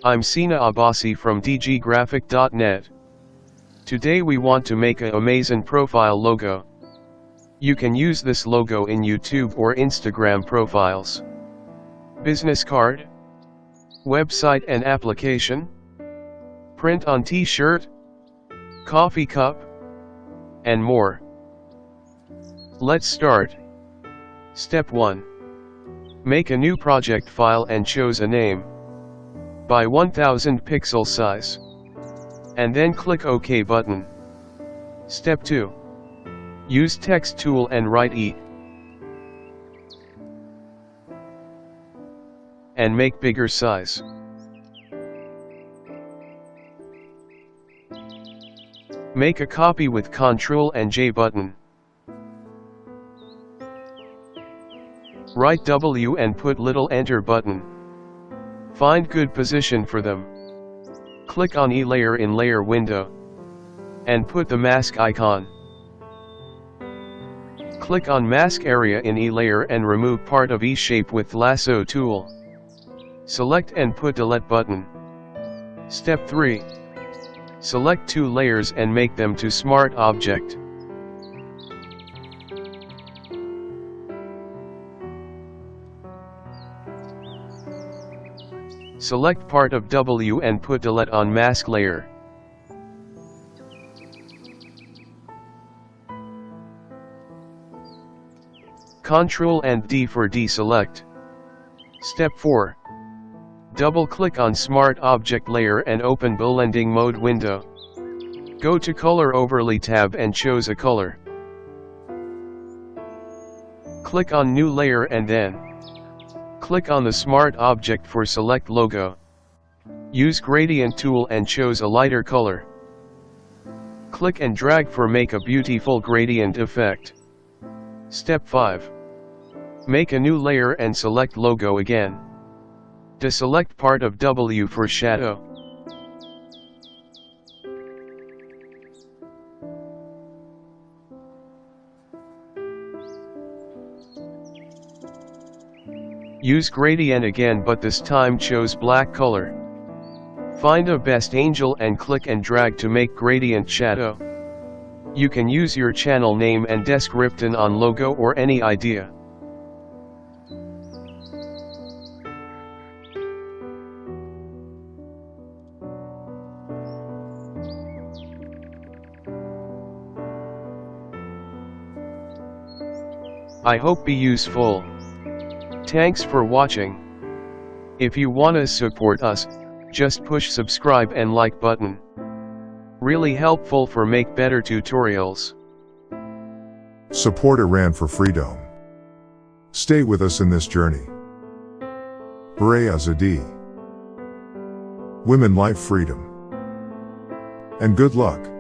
I'm Sina Abbasi from digigraphic.net. Today we want to make an amazing profile logo. You can use this logo in YouTube or Instagram profiles, business card, website and application, print on t-shirt, coffee cup, and more. Let's start. Step 1. Make a new project file and choose a name by 1000 pixel size. And then click OK button. Step 2. Use text tool and write E. And make bigger size. Make a copy with Ctrl and J button. Write W and put little enter button. Find good position for them. Click on E layer in layer window. And put the mask icon. Click on mask area in E layer and remove part of E shape with lasso tool. Select and put delete button. Step 3. Select 2 layers and make them to smart object. Select part of W and put delete on mask layer. Ctrl and D for deselect. Step 4. Double click on Smart Object layer and open blending mode window. Go to Color Overlay tab and choose a color. Click on New Layer and then click on the Smart Object for select logo. Use Gradient tool and choose a lighter color. Click and drag for make a beautiful gradient effect. Step 5. Make a new layer and select logo again. Deselect part of W for shadow. Use gradient again, but this time choose black color. Find a best angel and click and drag to make gradient shadow. You can use your channel name and description on logo or any idea. I hope be useful. Thanks for watching. If you wanna support us, just push subscribe and like button. Really helpful for make better tutorials. Support Iran for freedom. Stay with us in this journey. Hooray Azadi. Women life freedom. And good luck.